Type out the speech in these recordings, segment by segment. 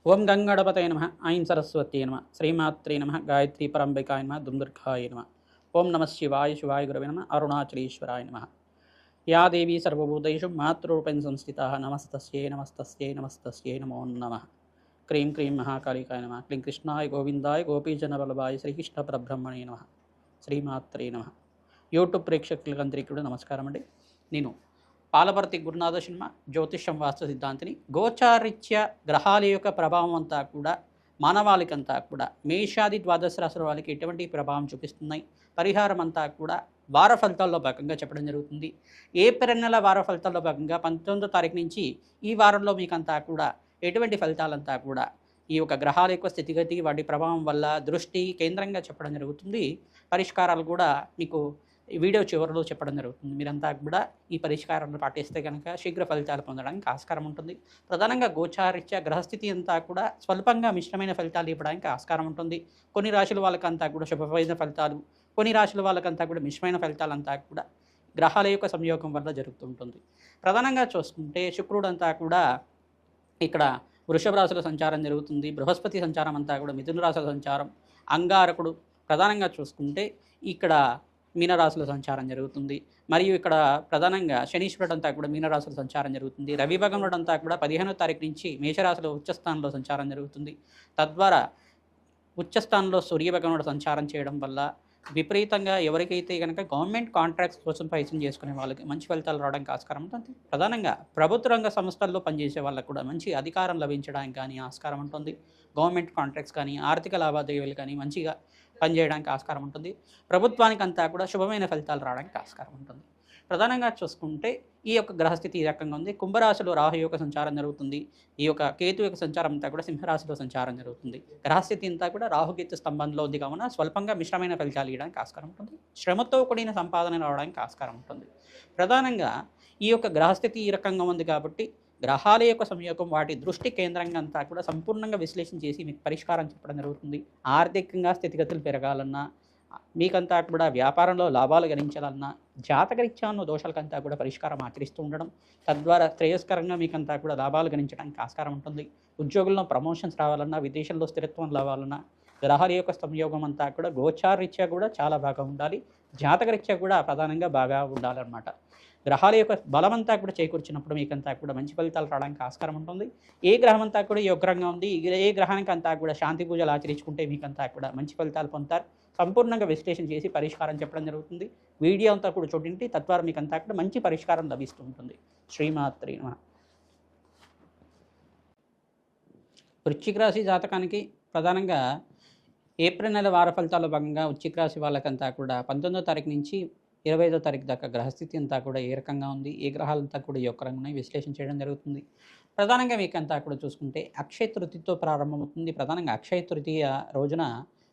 ఓం గంగణపతయ నమ ఐం సరస్వత్యై నమ శ్రీమాత్రే నమ గాయత్రీ పరంబికాయ నమ దుందుర్గాయ నమ ఓం నమ శివాయ శివాయ గురవే నమ అరుణాచలేశ్వరాయ నమ యా దేవీ సర్వభూతేషు మాతృరూపేణ సంస్థితా నమస్తస్యై నమస్తస్యై నమస్తస్యై నమో నమః క్రీం క్రీం మహాకాళికాయ నమ క్లీం కృష్ణాయ గోవిందాయ గోపీజనవల్లభాయ శ్రీకృష్ణ పరబ్రహ్మణే నమ శ్రీమాత్రే నమ. యూట్యూబ్ ప్రేక్షకులందరికీ కూడా నమస్కారం అండి. నేను పాలపర్తి గురునాథ శర్మ జ్యోతిష్యం వాస్తు సిద్ధాంతిని. గోచారిత్య గ్రహాల యొక్క ప్రభావం అంతా కూడా మానవాళికంతా కూడా మేషాది ద్వాదశ రాశుల వాళ్ళకి ఎటువంటి ప్రభావం చూపిస్తున్నాయి, పరిహారం అంతా కూడా వార ఫలితాల్లో భాగంగా చెప్పడం జరుగుతుంది. ఏప్రిల్ నెల వార ఫలితాల్లో భాగంగా 19వ తారీఖు నుంచి ఈ వారంలో మీకంతా కూడా ఎటువంటి ఫలితాలంతా కూడా ఈ యొక్క గ్రహాల యొక్క స్థితిగతి వాటి ప్రభావం వల్ల దృష్టి కేంద్రంగా చెప్పడం జరుగుతుంది. పరిష్కారాలు కూడా మీకు ఈ వీడియో చివరిలో చెప్పడం జరుగుతుంది. మీరంతా కూడా ఈ పరిష్కారాలను పాటిస్తే కనుక శీఘ్ర ఫలితాలు పొందడానికి ఆస్కారం ఉంటుంది. ప్రధానంగా గోచారిత్య గ్రహస్థితి అంతా కూడా స్వల్పంగా మిశ్రమైన ఫలితాలు ఇవ్వడానికి ఆస్కారం ఉంటుంది. కొన్ని రాశుల వాళ్ళకంతా కూడా శుభమైన ఫలితాలు, కొన్ని రాశుల వాళ్ళకంతా కూడా మిశ్రమైన ఫలితాలంతా కూడా గ్రహాల యొక్క సంయోగం వల్ల జరుగుతుంటుంది. ప్రధానంగా చూసుకుంటే శుక్రుడు అంతా కూడా ఇక్కడ వృషభ రాశుల సంచారం జరుగుతుంది. బృహస్పతి సంచారం అంతా కూడా మిథున రాశుల సంచారం. అంగారకుడు ప్రధానంగా చూసుకుంటే ఇక్కడ మీనరాశుల సంచారం జరుగుతుంది. మరియు ఇక్కడ ప్రధానంగా శనీశ్వరుడు అంతా కూడా మీనరాశుల సంచారం జరుగుతుంది. రవి భగవానుడు అంతా కూడా 15వ తారీఖు నుంచి మేషరాశిలో ఉచ్చస్థానంలో సంచారం జరుగుతుంది. తద్వారా ఉచ్చస్థానంలో సూర్యభగవానుడు సంచారం చేయడం వల్ల విపరీతంగా ఎవరికైతే కనుక గవర్నమెంట్ కాంట్రాక్ట్స్ కోసం ప్రయత్నం చేసుకునే వాళ్ళకి మంచి ఫలితాలు రావడానికి ఆస్కారం ఉంటుంది. ప్రధానంగా ప్రభుత్వ రంగ సంస్థల్లో పనిచేసే వాళ్ళకు కూడా మంచి అధికారం లభించడానికి కానీ ఆస్కారం ఉంటుంది. గవర్నమెంట్ కాంట్రాక్ట్స్ కానీ ఆర్థిక లావాదేవీలు కానీ మంచిగా పనిచేయడానికి ఆస్కారం ఉంటుంది. ప్రభుత్వానికి అంతా కూడా శుభమైన ఫలితాలు రావడానికి ఆస్కారం ఉంటుంది. ప్రధానంగా చూసుకుంటే ఈ యొక్క గ్రహస్థితి ఈ రకంగా ఉంది. కుంభరాశిలో రాహు యొక్క సంచారం జరుగుతుంది. ఈ యొక్క కేతు యొక్క సంచారం అంతా కూడా సింహరాశిలో సంచారం జరుగుతుంది. గ్రహస్థితి అంతా కూడా రాహుకేతు స్తంభంలో ఉంది కావున స్వల్పంగా మిశ్రమైన ఫలితాలు ఇవ్వడానికి ఆస్కారం ఉంటుంది. శ్రమతో కూడిన సంపాదన రావడానికి ఆస్కారం ఉంటుంది. ప్రధానంగా ఈ యొక్క గ్రహస్థితి ఈ రకంగా ఉంది కాబట్టి గ్రహాల యొక్క సంయోగం వాటి దృష్టి కేంద్రంగా అంతా కూడా సంపూర్ణంగా విశ్లేషణ చేసి మీకు పరిష్కారం చెప్పడం జరుగుతుంది. ఆర్థికంగా స్థితిగతులు పెరగాలన్నా, మీకంతా కూడా వ్యాపారంలో లాభాలు గణించాలన్నా, జాతకరీత్యాను దోషాలకంతా కూడా పరిష్కారం ఆచరిస్తూ ఉండడం, తద్వారా శ్రేయస్కరంగా మీకంతా కూడా లాభాలు గణించడానికి ఆస్కారం ఉంటుంది. ఉద్యోగుల్లో ప్రమోషన్స్ రావాలన్నా, విదేశంలో స్థిరత్వం రావాలన్నా గ్రహాల యొక్క సంయోగం అంతా కూడా గోచారరీత్యా కూడా చాలా బాగా ఉండాలి. జాతకరీత్యా కూడా ప్రధానంగా బాగా ఉండాలన్నమాట. గ్రహాల యొక్క బలమంతా కూడా చేకూర్చినప్పుడు మీకంతా కూడా మంచి ఫలితాలు రావడానికి ఆస్కారం ఉంటుంది. ఏ గ్రహం అంతా కూడా యోగ్రంగా ఉంది, ఏ గ్రహానికి అంతా కూడా శాంతి పూజలు ఆచరించుకుంటే మీకంతా కూడా మంచి ఫలితాలు పొందుతారు. సంపూర్ణంగా విశ్లేషణ చేసి పరిష్కారం చెప్పడం జరుగుతుంది. వీడియో అంతా కూడా చూడండి, తద్వారా మీకంతా కూడా మంచి పరిష్కారం లభిస్తూ ఉంటుంది. శ్రీమాత్రే నమః. వృశ్చిక రాశి జాతకానికి ప్రధానంగా ఏప్రిల్ నెల వార ఫలితాల్లో భాగంగా వృశ్చిక రాశి వాళ్ళకంతా కూడా 19వ తారీఖు నుంచి 25వ తారీఖు దాకా గ్రహస్థితి అంతా కూడా ఏ రకంగా ఉంది, ఏ గ్రహాలంతా కూడా ఏ ఒక్క రంగున్నాయి విశ్లేషణ చేయడం జరుగుతుంది. ప్రధానంగా మీకంతా కూడా చూసుకుంటే అక్షయ తృతీయతో ప్రారంభమవుతుంది. ప్రధానంగా అక్షయ తృతీయ రోజున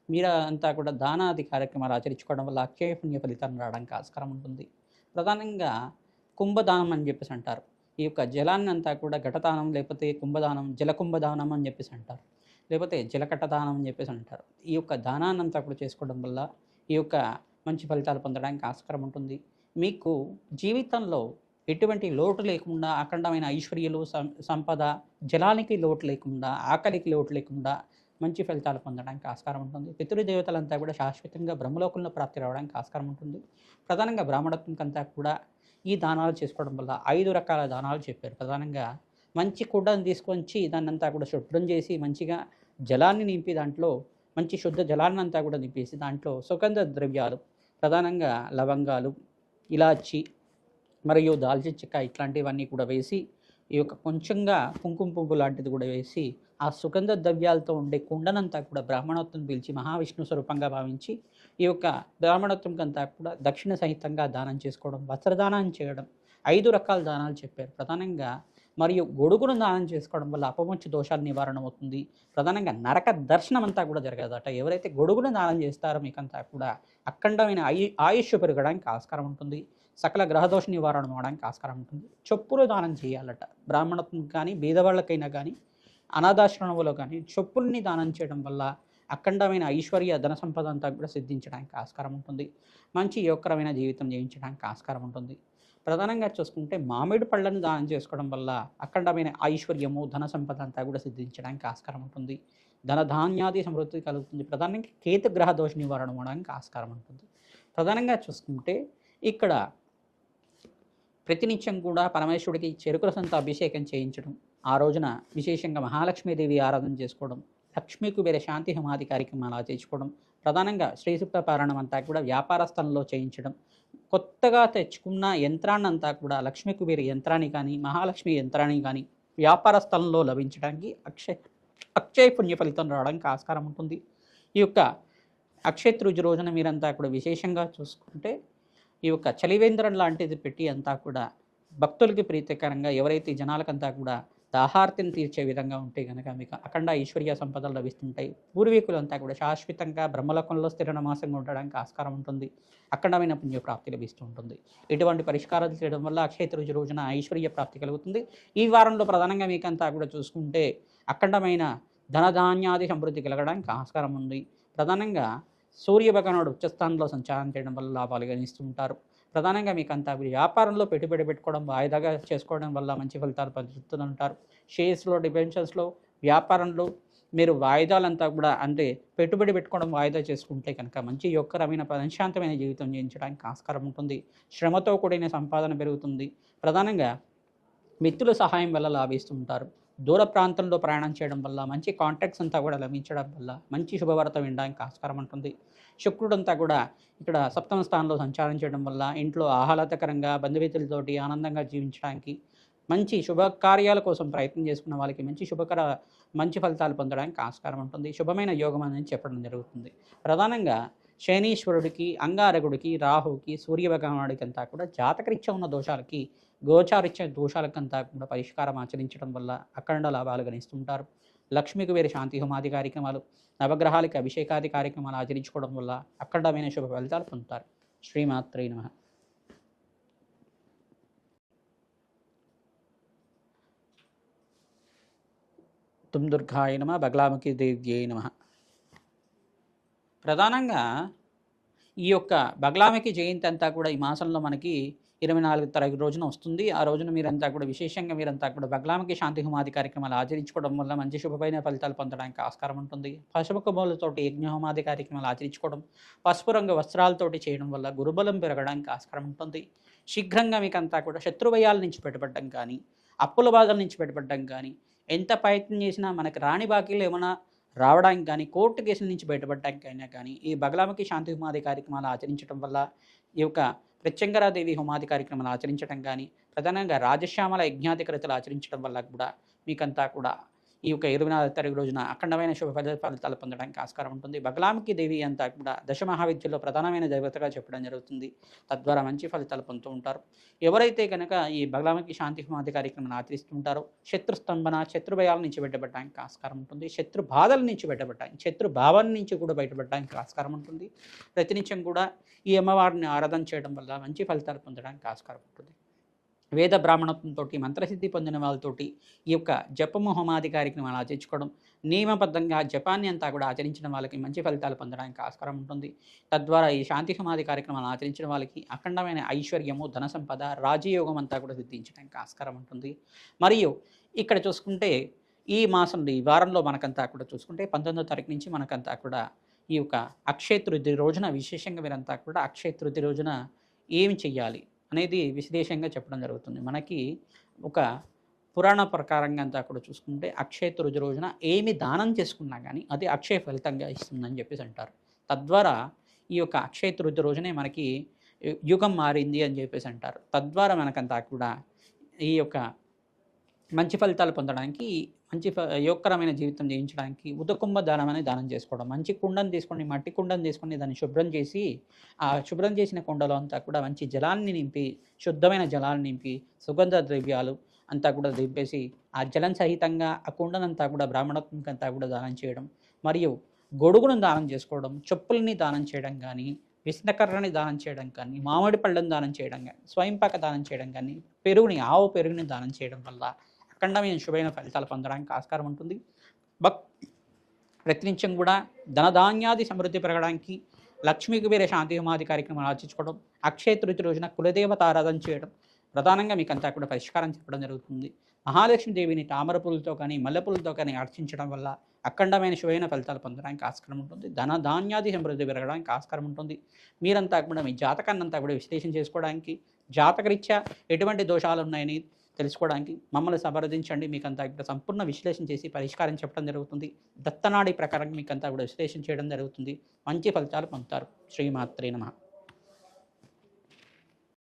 మీరు అంతా కూడా దానాది కార్యక్రమాలు ఆచరించుకోవడం వల్ల అక్షయ పుణ్య ఫలితాన్ని రావడానికి ఆస్కారం ఉంటుంది. ప్రధానంగా కుంభదానం అని చెప్పేసి అంటారు. ఈ యొక్క జలాన్ని అంతా కూడా ఘటదానం, లేకపోతే కుంభదానం, జలకుంభదానం అని చెప్పేసి అంటారు, లేకపోతే జలకట్ట దానం అని చెప్పేసి అంటారు. ఈ యొక్క దానాన్ని అంతా కూడా చేసుకోవడం వల్ల ఈ యొక్క మంచి ఫలితాలు పొందడానికి ఆస్కారం ఉంటుంది. మీకు జీవితంలో ఎటువంటి లోటు లేకుండా అఖండమైన ఐశ్వర్యాలు, సంపద, జలానికి లోటు లేకుండా, ఆకలికి లోటు లేకుండా మంచి ఫలితాలు పొందడానికి ఆస్కారం ఉంటుంది. పితృదేవతలంతా కూడా శాశ్వతంగా బ్రహ్మలోకంలో ప్రాప్తి రావడానికి ఆస్కారం ఉంటుంది. ప్రధానంగా బ్రాహ్మణత్వంకంతా కూడా ఈ దానాలు చేసుకోవడం వల్ల 5 రకాల దానాలు చెప్పారు. ప్రధానంగా మంచి కుండను తీసుకొచ్చి దాన్ని అంతా కూడా శుభ్రం చేసి మంచిగా జలాన్ని నింపి దాంట్లో మంచి శుద్ధ జలాన్ని అంతా కూడా నింపేసి దాంట్లో సుగంధ ద్రవ్యాలు, ప్రధానంగా లవంగాలు, ఇలాచి మరియు దాల్చిన చెక్క ఇట్లాంటివన్నీ కూడా వేసి ఈ యొక్క కొంచెంగా కుంకుమ పువ్వు లాంటిది కూడా వేసి ఆ సుగంధ ద్రవ్యాలతో ఉండే కుండనంతా కూడా బ్రాహ్మణోత్వం పిలిచి మహావిష్ణు స్వరూపంగా భావించి ఈ యొక్క బ్రాహ్మణోత్వంకంతా కూడా దక్షిణ సహితంగా దానం చేసుకోవడం, వస్త్రదానం చేయడం, 5 రకాల దానాలు చెప్పారు. ప్రధానంగా మరియు గొడుగును దానం చేసుకోవడం వల్ల అపమృత్యు దోషాల నివారణ అవుతుంది. ప్రధానంగా నరక దర్శనం అంతా కూడా జరగదట. ఎవరైతే గొడుగును దానం చేస్తారో మీకంతా కూడా అఖండమైన ఆయుష్ పెరగడానికి ఆస్కారం ఉంటుంది. సకల గ్రహదోష నివారణ అవడానికి ఆస్కారం ఉంటుంది. చెప్పులు దానం చేయాలట. బ్రాహ్మణత్వం కానీ బీదవాళ్ళకైనా కానీ అనాథాశ్రమంలో కానీ చెప్పుల్ని దానం చేయడం వల్ల అఖండమైన ఐశ్వర్య ధన సంపద అంతా కూడా సిద్ధించడానికి ఆస్కారం ఉంటుంది. మంచి యోగకరమైన జీవితం జీవించడానికి ఆస్కారం ఉంటుంది. ప్రధానంగా చూసుకుంటే మామిడి పళ్ళను దానం చేసుకోవడం వల్ల అఖండమైన ఐశ్వర్యము, ధన సంపద అంతా కూడా సిద్ధించడానికి ఆస్కారం ఉంటుంది. ధన ధాన్యాది సమృద్ధి కలుగుతుంది. ప్రధానంగా కేతు గ్రహ దోష నివారణ అవ్వడానికి ఆస్కారం ఉంటుంది. ప్రధానంగా చూసుకుంటే ఇక్కడ ప్రతినిత్యం కూడా పరమేశ్వరుడికి చెరుకు రసంతో అభిషేకం చేయించడం, ఆ రోజున విశేషంగా మహాలక్ష్మీదేవి ఆరాధన చేసుకోవడం, లక్ష్మీ కుబేర శాంతి హోమాది కార్యక్రమాలు ఆచరించుకోవడం, ప్రధానంగా శ్రీ సూక్త పారాయణం అంతా కూడా వ్యాపార స్థలంలో చేయించడం, కొత్తగా తెచ్చుకున్న యంత్రాన్నంతా కూడా లక్ష్మీ కుబేర యంత్రాన్ని కానీ, మహాలక్ష్మి యంత్రాన్ని కానీ వ్యాపార స్థలంలో లభించడానికి అక్షయ పుణ్య ఫలితం రావడానికి ఆస్కారం ఉంటుంది. ఈ యొక్క అక్షయ తృతీయ రోజున మీరంతా కూడా విశేషంగా చూసుకుంటే ఈ యొక్క చలివేంద్రం లాంటిది పెట్టి అంతా కూడా భక్తులకి ప్రీతికరంగా ఎవరైతే జనాలకంతా కూడా దాహార్తిని తీర్చే విధంగా ఉంటే కనుక మీకు అఖండ ఐశ్వర్య సంపదలు లభిస్తుంటాయి. పూర్వీకులంతా కూడా శాశ్వతంగా బ్రహ్మలోకంలో స్థిర నివాసంగా ఉండడానికి ఆస్కారం ఉంటుంది. అఖండమైన పుణ్యప్రాప్తి లభిస్తూ ఉంటుంది. ఇటువంటి పరిష్కారాలు చేయడం వల్ల అక్షయ తృతీయ రోజున ఐశ్వర్య ప్రాప్తి కలుగుతుంది. ఈ వారంలో ప్రధానంగా మీకంతా కూడా చూసుకుంటే అఖండమైన ధనధాన్యాది సమృద్ధి కలగడానికి ఆస్కారం ఉంది. ప్రధానంగా సూర్య భగవానుడు ఉచ్చస్థానంలో సంచారం చేయడం వల్ల లాభాలు గణిస్తూ ఉంటారు. ప్రధానంగా మీకు అంతా వ్యాపారంలో పెట్టుబడి పెట్టుకోవడం, వాయిదాగా చేసుకోవడం వల్ల మంచి ఫలితాలు పొందుతుంటారు. షేర్స్లో, డిబెంచర్స్లో, వ్యాపారంలో మీరు వాయిదాలంతా కూడా అంటే పెట్టుబడి పెట్టుకోవడం వాయిదా చేసుకుంటే కనుక మంచి యొక్కరమైన ప్రశాంతమైన జీవితం జీవించడానికి ఆస్కారం ఉంటుంది. శ్రమతో కూడిన సంపాదన పెరుగుతుంది. ప్రధానంగా మిత్రుల సహాయం వల్ల లాభిస్తూ ఉంటారు. దూర ప్రాంతంలో ప్రయాణం చేయడం వల్ల మంచి కాంటాక్ట్స్ అంతా కూడా లభించడం వల్ల మంచి శుభవార్త వినడానికి ఆస్కారం ఉంటుంది. శుక్రుడంతా కూడా ఇక్కడ సప్తమ స్థానంలో సంచారం చేయడం వల్ల ఇంట్లో ఆహ్లాదకరంగా బంధుమిత్రులతోటి ఆనందంగా జీవించడానికి, మంచి శుభకార్యాల కోసం ప్రయత్నం చేసుకున్న వాళ్ళకి మంచి ఫలితాలు పొందడానికి ఆస్కారం ఉంటుంది. శుభమైన యోగం అనేది చెప్పడం జరుగుతుంది. ప్రధానంగా శనీశ్వరుడికి, అంగారకుడికి, రాహుకి, సూర్యభగవానుడికి అంతా కూడా జాతకరీత్యా ఉన్న దోషాలకి, గోచారీత్యా దోషాలకంతా కూడా పరిష్కారం ఆచరించడం వల్ల అఖండ లాభాలు గణిస్తుంటారు. లక్ష్మీకి వేరే శాంతి హోమాది కార్యక్రమాలు, నవగ్రహాలకి అభిషేకాది కార్యక్రమాలు ఆచరించుకోవడం వల్ల అఖండమైన శుభ ఫలితాలు పొందుతారు. శ్రీమాత్రే నమః. తుమ్ దుర్గాయ నమః, బగలాముఖి దేవ్యై నమః. ప్రధానంగా ఈ యొక్క బగలాముఖి జయంతి అంతా కూడా ఈ మాసంలో మనకి 24 తారీఖు రోజున వస్తుంది. ఆ రోజున మీరంతా కూడా విశేషంగా మీరంతా కూడా బగలాముఖి శాంతి హోమాది కార్యక్రమాలు ఆచరించుకోవడం వల్ల మంచి శుభమైన ఫలితాలు పొందడానికి ఆస్కారం ఉంటుంది. పసుపు కొమ్మలతోటి యజ్ఞహోమాది కార్యక్రమాలు ఆచరించుకోవడం, పసుపు రంగు వస్త్రాలతోటి చేయడం వల్ల గురుబలం పెరగడానికి ఆస్కారం ఉంటుంది. శీఘ్రంగా మీకంతా కూడా శత్రువయాల నుంచి బయటపడడం కానీ, అప్పుల బాధల నుంచి బయటపడడం కానీ, ఎంత ప్రయత్నం చేసినా మనకి రాని బాకీలు ఏమైనా రావడానికి కానీ, కోర్టు కేసుల నుంచి బయటపడడానికి అయినా కానీ ఈ బగలాముఖి శాంతి హోమాది కార్యక్రమాలు ఆచరించడం వల్ల, ఈ యొక్క ప్రత్యంగరాదేవి హోమాది కార్యక్రమాలు ఆచరించడం కానీ, ప్రధానంగా రాజశ్యామల యజ్ఞాధికృతలు ఆచరించడం వల్ల కూడా మీకంతా కూడా ఈ యొక్క 24 తారీఖు రోజున అఖండమైన శుభ ఫలితాలు పొందడానికి ఆస్కారం ఉంటుంది. బగలాముఖి దేవి అంతా కూడా దశమహావిద్యలో ప్రధానమైన దేవతగా చెప్పడం జరుగుతుంది. తద్వారా మంచి ఫలితాలు పొందుతూ ఉంటారు. ఎవరైతే కనుక ఈ బగలాముఖి శాంతి హోమాది కార్యక్రమాన్ని ఆచరిస్తుంటారో శత్రుస్తంభన, శత్రుభయాల నుంచి బయటపడడానికి ఆస్కారం ఉంటుంది. శత్రు బాధల నుంచి బయటపడడానికి, శత్రు భావం నుంచి కూడా బయటపడడానికి ఆస్కారం ఉంటుంది. ప్రతినిత్యం కూడా ఈ అమ్మవారిని ఆరాధన చేయడం వల్ల మంచి ఫలితాలు పొందడానికి ఆస్కారం ఉంటుంది. వేద బ్రాహ్మణత్వంతో మంత్రసిద్ధి పొందిన వాళ్ళతోటి ఈ యొక్క జపము హోమాది కార్యక్రమాలు ఆచరించుకోవడం, నియమబద్ధంగా జపాన్ని అంతా కూడా ఆచరించిన వాళ్ళకి మంచి ఫలితాలు పొందడానికి ఆస్కారం ఉంటుంది. తద్వారా ఈ శాంతి హోమాది కార్యక్రమాలు ఆచరించిన వాళ్ళకి అఖండమైన ఐశ్వర్యము, ధన సంపద, రాజయోగం అంతా కూడా సిద్ధించడానికి ఆస్కారం ఉంటుంది. మరియు ఇక్కడ చూసుకుంటే ఈ మాసంలో, ఈ వారంలో మనకంతా కూడా చూసుకుంటే 19వ తారీఖు నుంచి మనకంతా కూడా ఈ యొక్క అక్షయ తృతీయ రోజున విశేషంగా మీరంతా కూడా అక్షయ తృతీయ రోజున ఏమి చెయ్యాలి అనేది విశేషంగా చెప్పడం జరుగుతుంది. మనకి ఒక పురాణ ప్రకారంగా అంతా కూడా చూసుకుంటే అక్షయ తృతీయ రోజున ఏమి దానం చేసుకున్నా కానీ అది అక్షయ ఫలితంగా ఇస్తుందని చెప్పేసి అంటారు. తద్వారా ఈ యొక్క అక్షయ తృతీయ రోజునే మనకి యుగం మారింది అని చెప్పేసి అంటారు. తద్వారా మనకంతా కూడా ఈ యొక్క మంచి ఫలితాలు పొందడానికి, మంచి యోగకరమైన జీవితం జీవించడానికి ఉదకుంభ దానం అనేది దానం చేసుకోవడం. మంచి కుండను తీసుకొని, మట్టి కుండను తీసుకొని దాన్ని శుభ్రం చేసి, ఆ శుభ్రం చేసిన కుండలో అంతా కూడా మంచి జలాన్ని నింపి, శుద్ధమైన జలాన్ని నింపి, సుగంధ ద్రవ్యాలు అంతా కూడా దింపేసి ఆ జలం సహితంగా ఆ కుండనంతా కూడా బ్రాహ్మణత్వంకి అంతా కూడా దానం చేయడం, మరియు గొడుగును దానం చేసుకోవడం, చెప్పుల్ని దానం చేయడం కానీ, విష్ణకర్రని దానం చేయడం కానీ, మామిడి పళ్ళను దానం చేయడం కానీ, స్వయంపాక దానం చేయడం కానీ, ఆవు పెరుగుని దానం చేయడం వల్ల అఖండమైన శుభమైన ఫలితాలు పొందడానికి ఆస్కారం ఉంటుంది. ప్రతినిత్యం కూడా ధనధాన్యాది సమృద్ధి పెరగడానికి లక్ష్మీ కుబేర శాంతి హోమాది కార్యక్రమాలు ఆచరించుకోవడం, అక్షయ తృతీయ రోజున కులదేవత ఆరాధన చేయడం, ప్రధానంగా మీకంతా కూడా పరిష్కారం చెప్పడం జరుగుతుంది. మహాలక్ష్మీదేవిని తామర పూలతో కానీ మల్లెపూలతో కానీ అర్చించడం వల్ల అఖండమైన శుభైన ఫలితాలు పొందడానికి ఆస్కారం ఉంటుంది. ధన ధాన్యాది సమృద్ధి పెరగడానికి ఆస్కారం ఉంటుంది. మీరంతా కూడా మీ జాతకాన్నంతా కూడా విశ్లేషణ చేసుకోవడానికి, జాతకరీత్యా ఎటువంటి దోషాలు ఉన్నాయని తెలుసుకోవడానికి మమ్మల్ని సంప్రదించండి. మీకంతా కూడా సంపూర్ణ విశ్లేషణ చేసి పరిష్కారం చెప్పడం జరుగుతుంది. దత్తనాడి ప్రకారం మీకంతా కూడా విశ్లేషణ చేయడం జరుగుతుంది. మంచి ఫలితాలు పొందుతారు. శ్రీమాత్రే నమః.